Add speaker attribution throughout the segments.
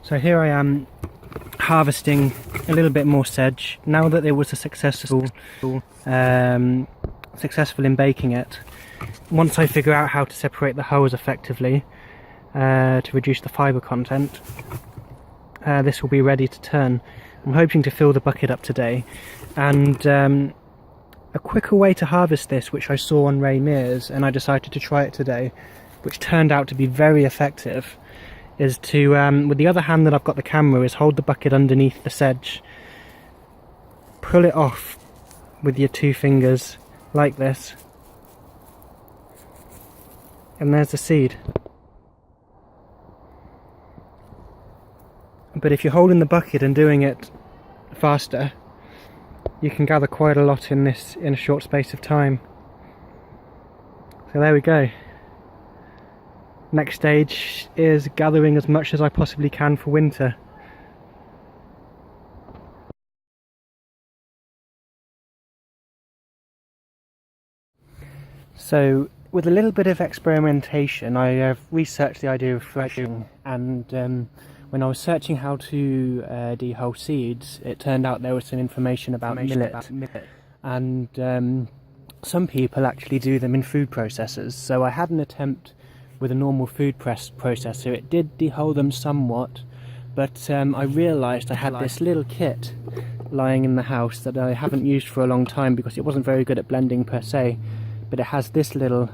Speaker 1: So here I am harvesting a little bit more sedge. Now that it was a successful in baking it, once I figure out how to separate the hulls effectively to reduce the fibre content, this will be ready to turn. I'm hoping to fill the bucket up today, and a quicker way to harvest this, which I saw on Ray Mears and I decided to try it today, which turned out to be very effective, is to, with the other hand that I've got the camera, is hold the bucket underneath the sedge, pull it off with your 2 fingers like this, and there's the seed. But if you're holding the bucket and doing it faster, you can gather quite a lot in a short space of time. So there we go. Next stage is gathering as much as I possibly can for winter. So with a little bit of experimentation, I have researched the idea of threshing, and when I was searching how to dehull seeds, it turned out there was some information about millet. And some people actually do them in food processors. So I had an attempt with a normal food processor. It did dehull them somewhat, but I realised I had this little kit lying in the house that I haven't used for a long time because it wasn't very good at blending per se, but it has this little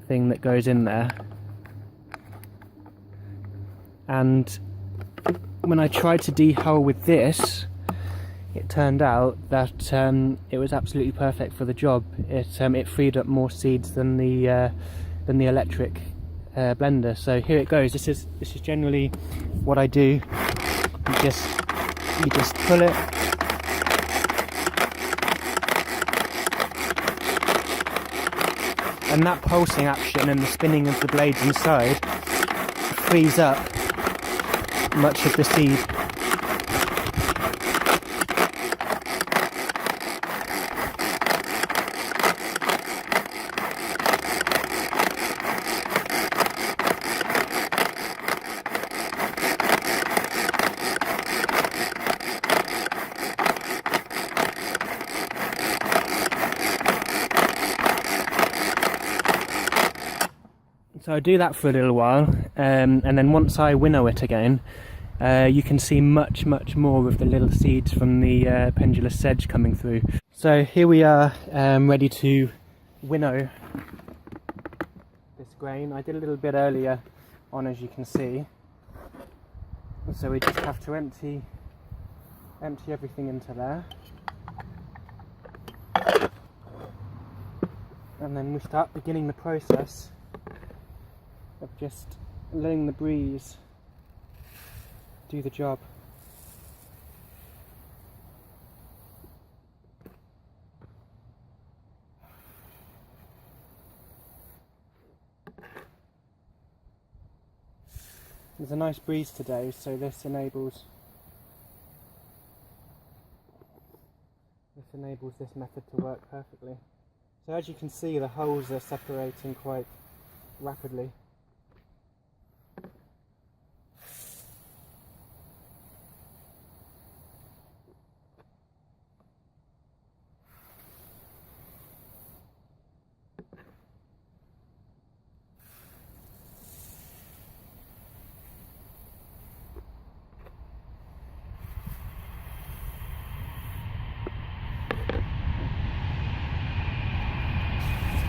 Speaker 1: thing that goes in there. And when I tried to dehull with this, it turned out that it was absolutely perfect for the job. It freed up more seeds than the electric blender. So here it goes. This is generally what I do. You just pull it, and that pulsing action and the spinning of the blades inside frees up much of the seed. So I do that for a little while, and then once I winnow it again, you can see much more of the little seeds from the pendulous sedge coming through. So here we are, ready to winnow this grain. I did a little bit earlier on, as you can see. So we just have to empty everything into there, and then we start beginning the process of just letting the breeze do the job. There's a nice breeze today, so this enables this method to work perfectly. So as you can see, the hulls are separating quite rapidly.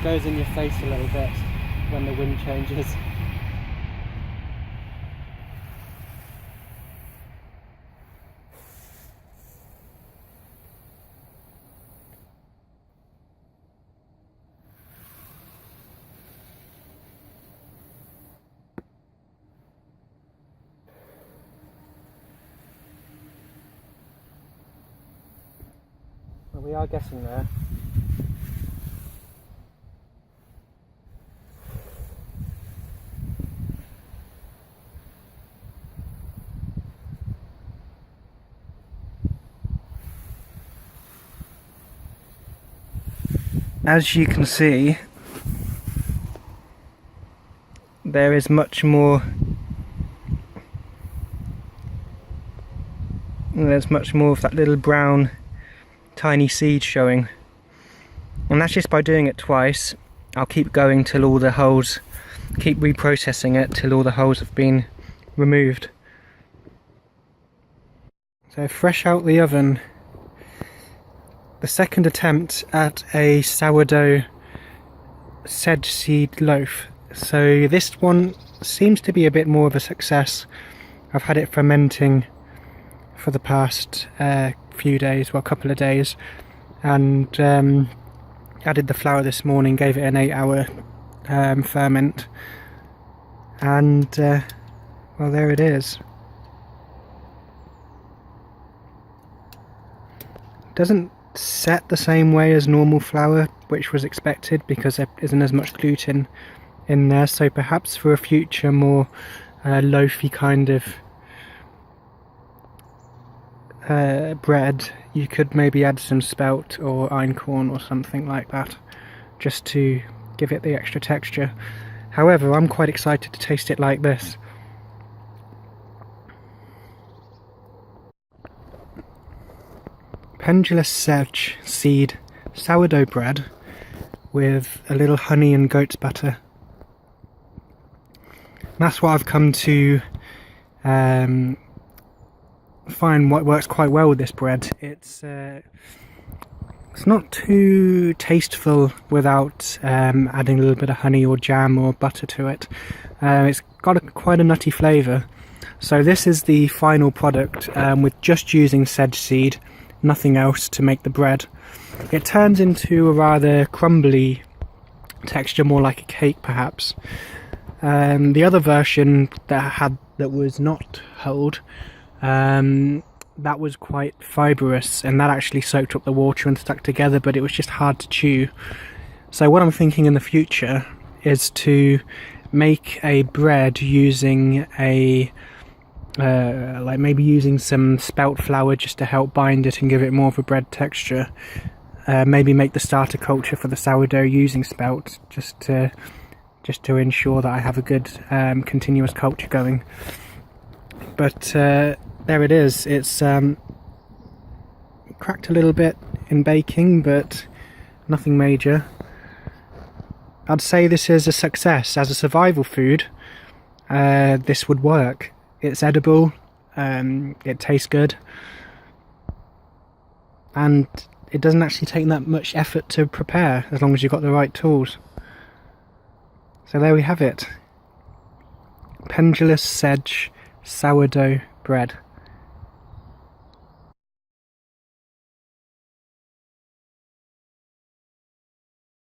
Speaker 1: Goes in your face a little bit when the wind changes. Well, we are getting there. As you can see, there is much more And there's much more of that little brown tiny seed showing. And that's just by doing it twice. I'll keep going till all the holes, keep reprocessing it till all the holes have been removed. So fresh out the oven, the second attempt at a sourdough sedge seed loaf. So this one seems to be a bit more of a success. I've had it fermenting for the past few days, well, a couple of days, and added the flour this morning, gave it an 8-hour ferment, and well, there it is. Doesn't set the same way as normal flour, which was expected because there isn't as much gluten in there, so perhaps for a future more loafy kind of bread, you could maybe add some spelt or einkorn or something like that, just to give it the extra texture. However, I'm quite excited to taste it like this. Pendulous Sedge seed sourdough bread with a little honey and goat's butter. That's what I've come to find what works quite well with this bread. It's not too tasteful without adding a little bit of honey or jam or butter to it. It's got quite a nutty flavour. So this is the final product with just using sedge seed, nothing else to make the bread. It turns into a rather crumbly texture, more like a cake perhaps. The other version that was not hulled, that was quite fibrous, and that actually soaked up the water and stuck together, but it was just hard to chew. So what I'm thinking in the future is to make a bread using a like maybe using some spelt flour just to help bind it and give it more of a bread texture. Maybe make the starter culture for the sourdough using spelt, just to ensure that I have a good continuous culture going. But there it is. It's cracked a little bit in baking, but nothing major. I'd say this is a success. As a survival food, this would work. It's edible, it tastes good, and it doesn't actually take that much effort to prepare as long as you've got the right tools. So there we have it. Pendulous Sedge sourdough bread.